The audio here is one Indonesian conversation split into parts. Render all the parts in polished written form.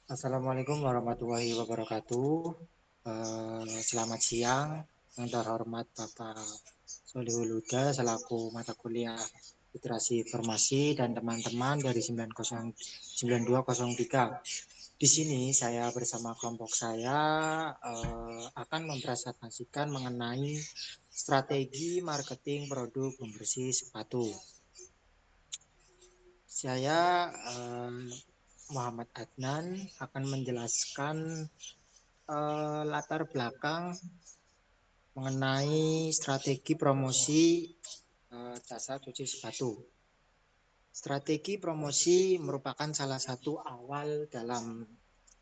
Assalamualaikum warahmatullahi wabarakatuh. Selamat siang, yang terhormat Bapak Solihul Huda selaku mata kuliah Literasi Informasi dan teman-teman dari 9203. Di sini saya bersama kelompok saya akan mempresentasikan mengenai strategi marketing produk pembersih sepatu. Saya Muhammad Adnan akan menjelaskan latar belakang mengenai strategi promosi jasa cuci sepatu. Strategi promosi merupakan salah satu awal dalam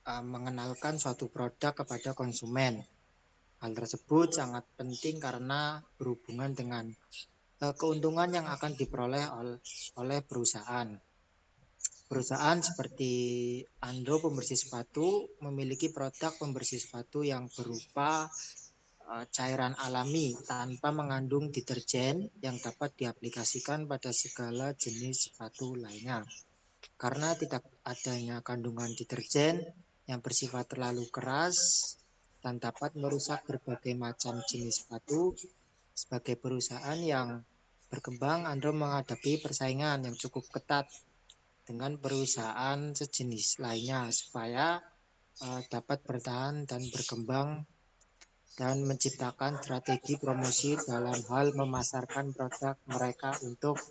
mengenalkan suatu produk kepada konsumen. Hal tersebut sangat penting karena berhubungan dengan keuntungan yang akan diperoleh oleh perusahaan. Perusahaan seperti Andro Pembersih Sepatu memiliki produk pembersih sepatu yang berupa cairan alami tanpa mengandung deterjen yang dapat diaplikasikan pada segala jenis sepatu lainnya. Karena tidak adanya kandungan deterjen yang bersifat terlalu keras dan dapat merusak berbagai macam jenis sepatu, sebagai perusahaan yang berkembang, Andro menghadapi persaingan yang cukup ketat dengan perusahaan sejenis lainnya supaya dapat bertahan dan berkembang dan menciptakan strategi promosi dalam hal memasarkan produk mereka untuk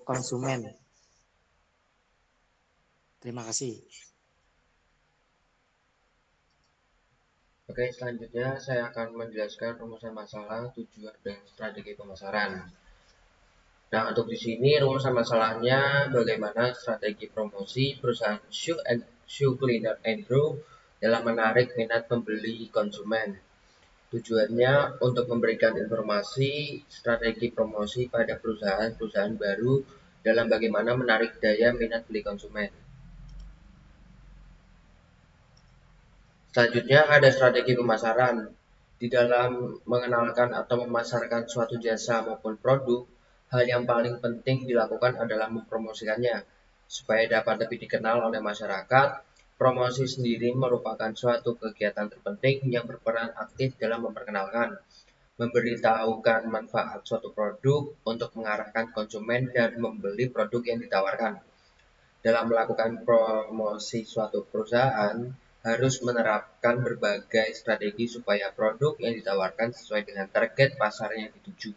konsumen. Terima kasih. Oke, selanjutnya saya akan menjelaskan rumusan masalah, tujuan, dan strategi pemasaran. Nah, untuk di sini rumusan masalahnya bagaimana strategi promosi perusahaan shoe cleaner Andrew dalam menarik minat pembeli konsumen. Tujuannya untuk memberikan informasi strategi promosi pada perusahaan-perusahaan baru dalam bagaimana menarik daya minat beli konsumen. Selanjutnya ada strategi pemasaran. Di dalam mengenalkan atau memasarkan suatu jasa maupun produk, hal yang paling penting dilakukan adalah mempromosikannya. Supaya dapat lebih dikenal oleh masyarakat, promosi sendiri merupakan suatu kegiatan terpenting yang berperan aktif dalam memperkenalkan, memberitahukan manfaat suatu produk untuk mengarahkan konsumen dan membeli produk yang ditawarkan. Dalam melakukan promosi suatu perusahaan, harus menerapkan berbagai strategi supaya produk yang ditawarkan sesuai dengan target pasar yang dituju.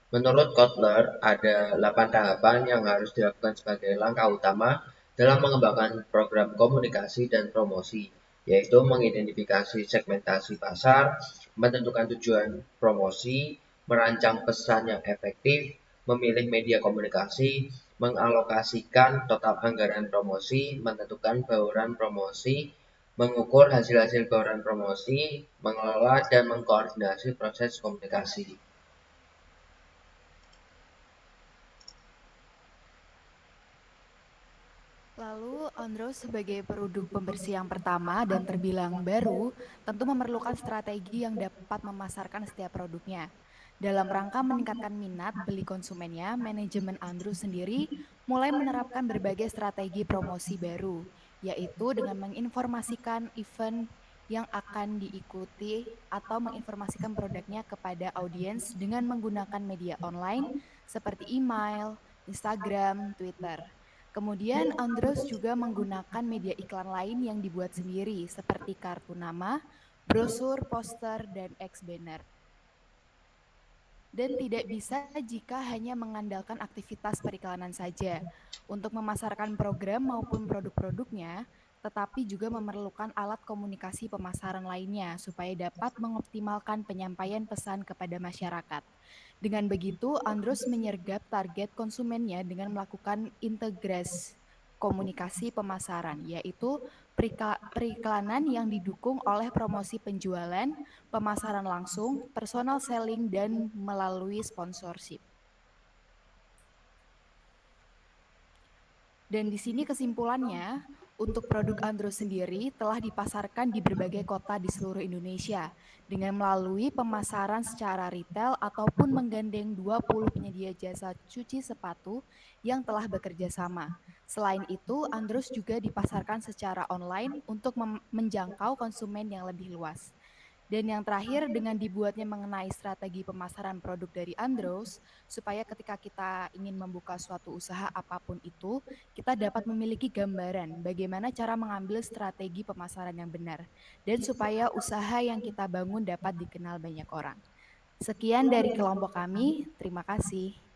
Menurut Kotler, ada 8 tahapan yang harus dilakukan sebagai langkah utama dalam mengembangkan program komunikasi dan promosi, yaitu mengidentifikasi segmentasi pasar, menentukan tujuan promosi, merancang pesan yang efektif, memilih media komunikasi, mengalokasikan total anggaran promosi, menentukan bauran promosi, mengukur hasil-hasil bauran promosi, mengelola dan mengkoordinasi proses komunikasi. Lalu, Andros sebagai produk pembersih yang pertama dan terbilang baru, tentu memerlukan strategi yang dapat memasarkan setiap produknya. Dalam rangka meningkatkan minat beli konsumennya, manajemen Andros sendiri mulai menerapkan berbagai strategi promosi baru, yaitu dengan menginformasikan event yang akan diikuti atau menginformasikan produknya kepada audiens dengan menggunakan media online seperti email, Instagram, Twitter. Kemudian Andros juga menggunakan media iklan lain yang dibuat sendiri seperti kartu nama, brosur, poster, dan X-banner. Dan tidak bisa jika hanya mengandalkan aktivitas periklanan saja. Untuk memasarkan program maupun produk-produknya, tetapi juga memerlukan alat komunikasi pemasaran lainnya supaya dapat mengoptimalkan penyampaian pesan kepada masyarakat. Dengan begitu, Andros menyergap target konsumennya dengan melakukan integrasi komunikasi pemasaran, yaitu periklanan yang didukung oleh promosi penjualan, pemasaran langsung, personal selling, dan melalui sponsorship. Dan di sini kesimpulannya, Untuk produk Andros sendiri telah dipasarkan di berbagai kota di seluruh Indonesia dengan melalui pemasaran secara retail ataupun menggandeng 20 penyedia jasa cuci sepatu yang telah bekerja sama. Selain itu, Andros juga dipasarkan secara online untuk menjangkau konsumen yang lebih luas. Dan yang terakhir dengan dibuatnya mengenai strategi pemasaran produk dari Andros, supaya ketika kita ingin membuka suatu usaha apapun itu, kita dapat memiliki gambaran bagaimana cara mengambil strategi pemasaran yang benar, dan supaya usaha yang kita bangun dapat dikenal banyak orang. Sekian dari kelompok kami, terima kasih.